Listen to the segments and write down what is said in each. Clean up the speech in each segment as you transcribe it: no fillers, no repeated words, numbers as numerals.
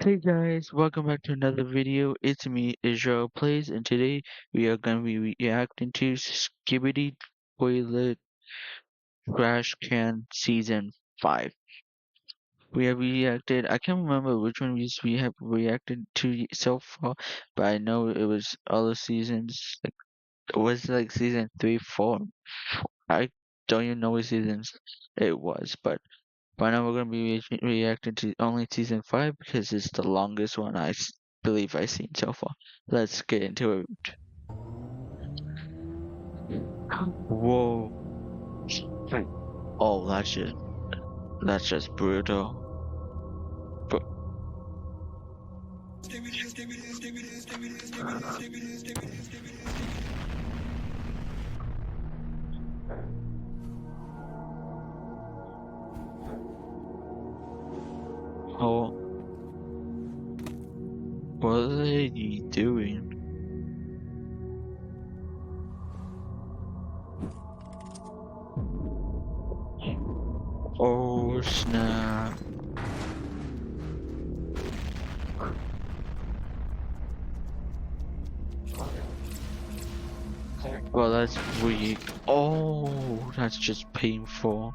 Hey guys, welcome back to another video. It's me, Israellplayz, and today we are going to be reacting to Skibidi Toilet Trash Can Season 5. We have reacted, I can't remember which one we have reacted to so far, but I know it was all the seasons. Like, it was like season 3, 4. I don't even know what seasons it was, but by now we're going to be reacting to only season 5 because it's the longest one believe I've seen so far. Let's get into it. Whoa. Oh, that's just brutal. But, oh, what are you doing? Oh snap. Well, that's weak. Oh, that's just painful.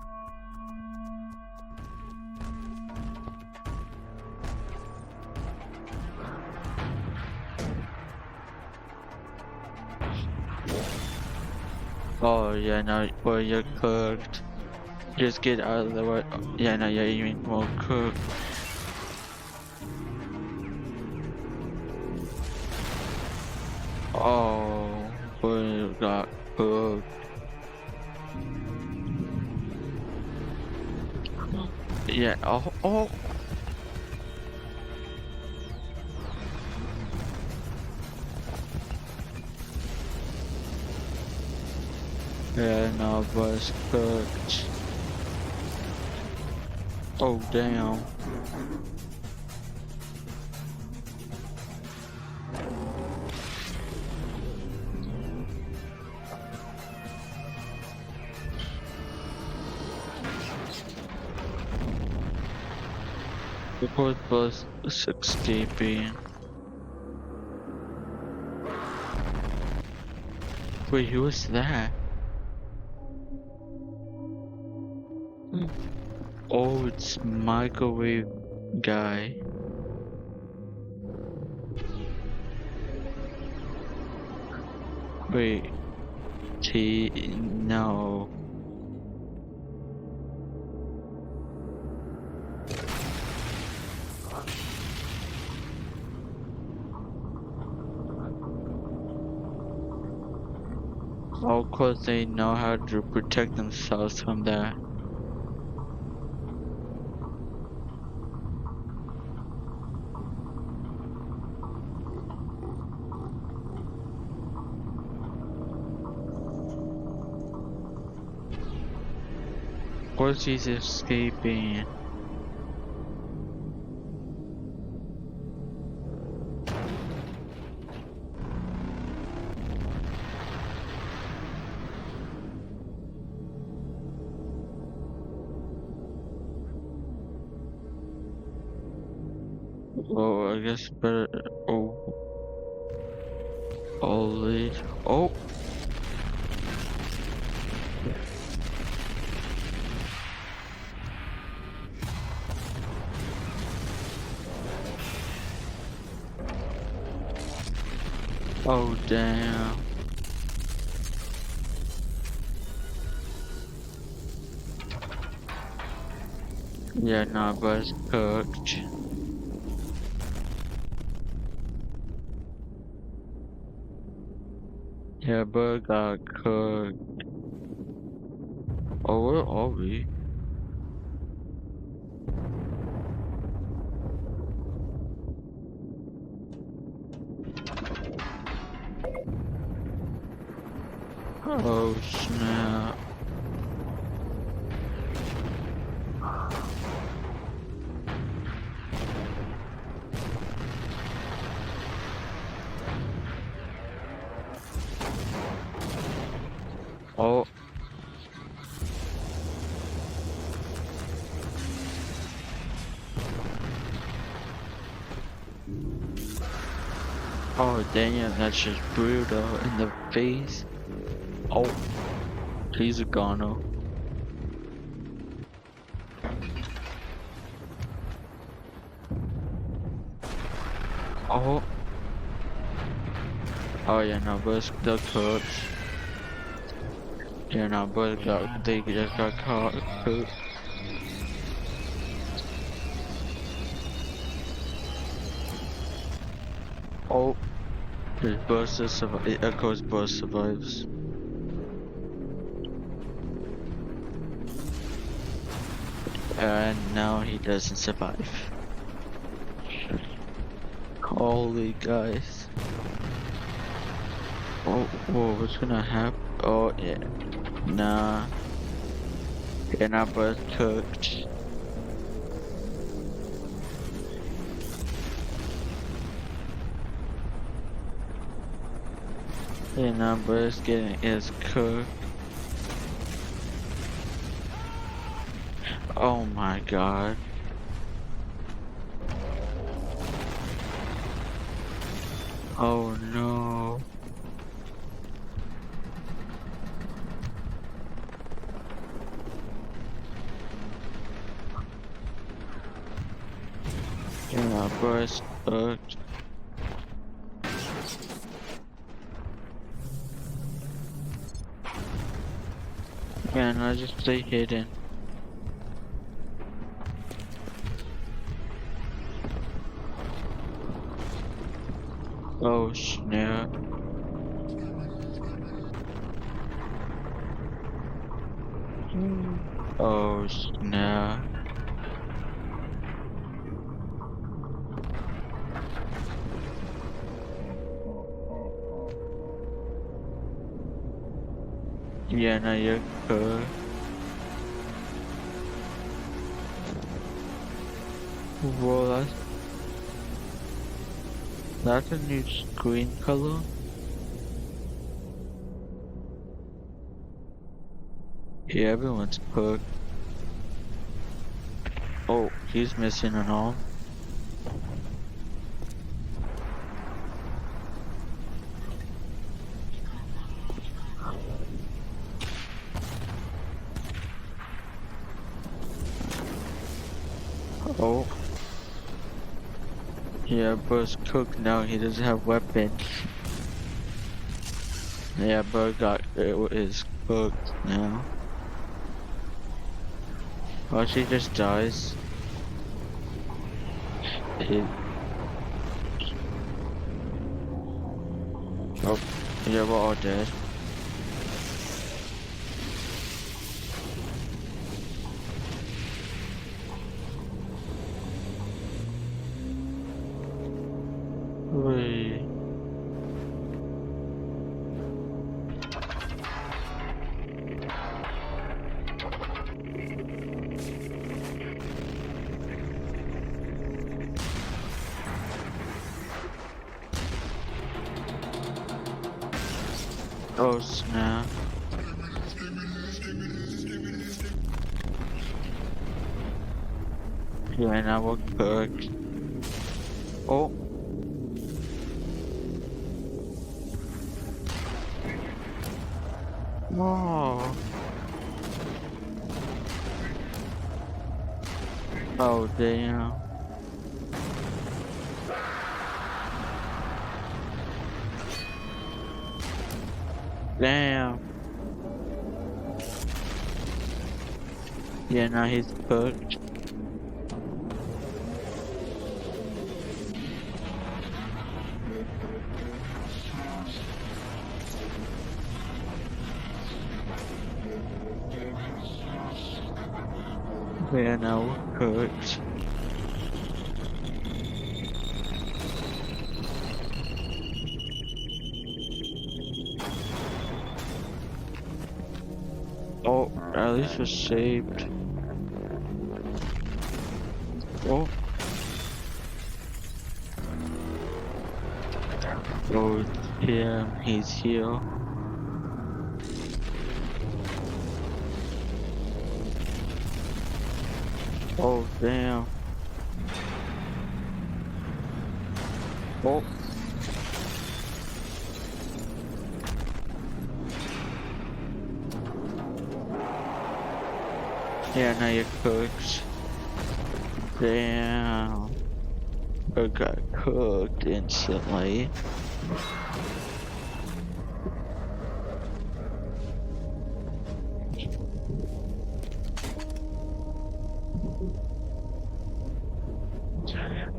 Oh yeah, now well you're cooked. Just get out of the way. Yeah, now you're even more cooked. Oh, we got cooked. Yeah. Oh, oh. Yeah, no, was cooked. Oh, damn. The fourth was escaping. Wait, who was that? Oh, it's microwave guy. Wait, no. Oh, of course they know how to protect themselves from that. Of course he's escaping. Oh, I guess better. Oh, holy. Oh, oh, damn. Yeah, nah, but it's cooked. Yeah, but got cooked. Oh, where are we? Oh, snap. Oh, Oh damn, that's just brutal in the face. Oh, he's a goner. Oh, oh yeah, no, but the cooked. Yeah, no, but they just got caught cooked. Oh, his Buster survives. Of course, Buster survives. And now he doesn't survive. Holy guys. Oh, whoa, what's gonna happen? Oh, yeah. Nah. You're not both cooked. You're not both getting is cooked. Oh my god. Oh no. You're not both cooked. Man, I just stay hidden. Oh snap. Oh snap. Yeah, now you're cooked. Whoa, that's a new screen color. Yeah, everyone's cooked. Oh, he's missing an arm. Oh. Yeah, Bro's cooked now. He doesn't have weapons. Yeah, Bro is cooked now. Oh, she just dies. It, oh, yeah, we're all dead. Wait. Oh snap. Yeah, now we're cooked. Oh. Oh. Oh damn. Damn. Yeah, now he's cooked. Yeah, now we're cooked. Oh, at least we're saved. Oh. Oh, yeah, he's here. Oh, damn. Oh. Yeah, now you're cooked. Damn. I got cooked instantly.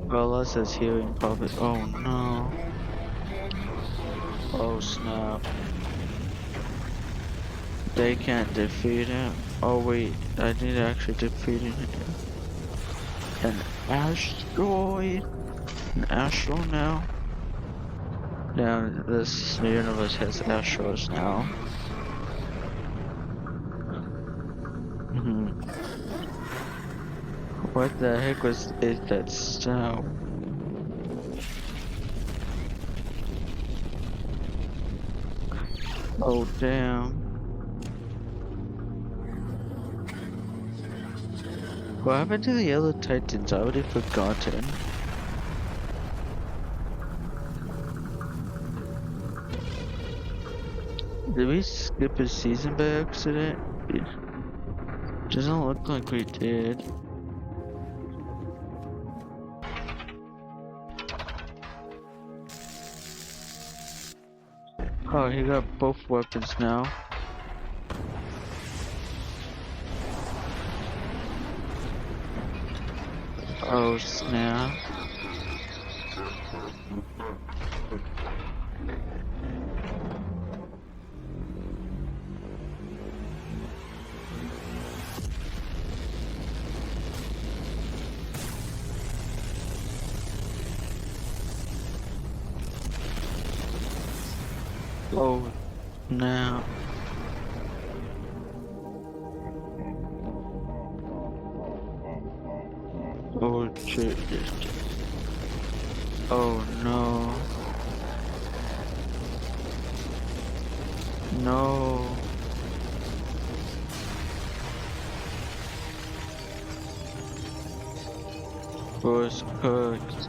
Bella says healing puppet. Oh no. Oh snap. They can't defeat him. Oh wait, I need to actually defeat him. An asteroid? An astro now? Now this universe has astros now. Hmm. What the heck is that sound? Oh damn. What happened to the Yellow Titans? I already forgotten. Did we skip a season by accident? It doesn't look like we did. Oh, he got both weapons now. Oh snap. Oh snap. Oh shit. Oh no. No. Was cooked.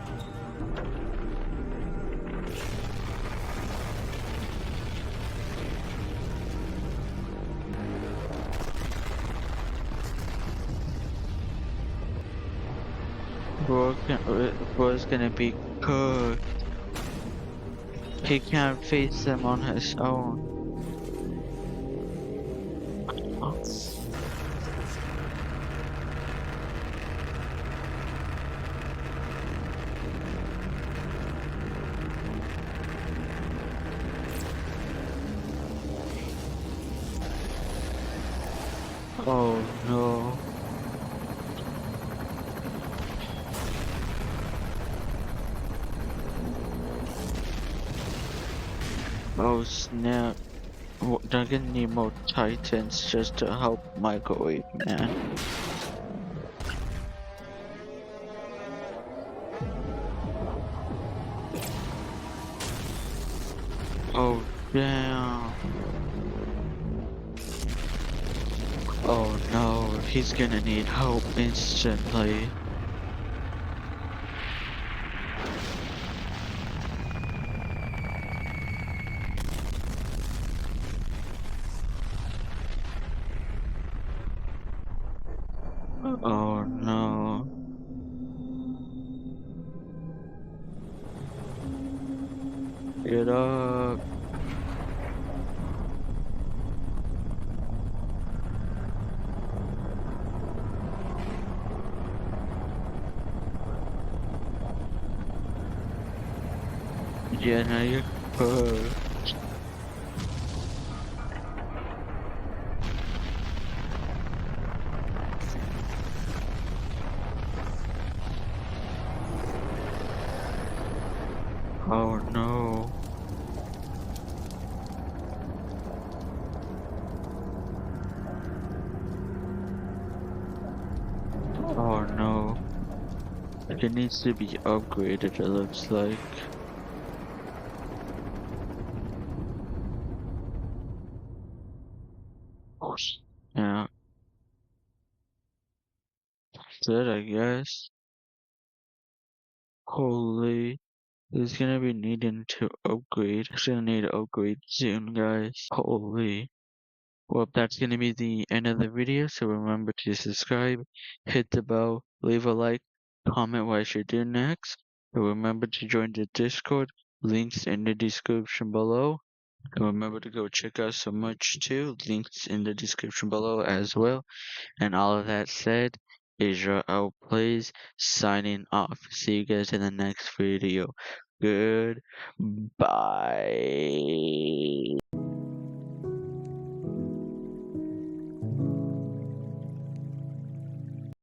Was gonna be cooked. He can't face them on his own. Oh no. Oh snap. They're gonna need more titans just to help microwave, man. Oh damn. Oh no, he's gonna need help instantly. Oh no. Get up. Yeah, now you're cooked. Oh no. Oh no. It needs to be upgraded, it looks like. Yeah, that's it, I guess. Holy. He's gonna be needing to upgrade. He's gonna need to upgrade soon, guys. Holy. Well, that's gonna be the end of the video, so remember to subscribe, hit the bell, leave a like, comment what I should do next, and remember to join the Discord, links in the description below. And remember to go check out some merch too, links in the description below as well. And all of that said, Israellplayz signing off. See you guys in the next video. Goodbye.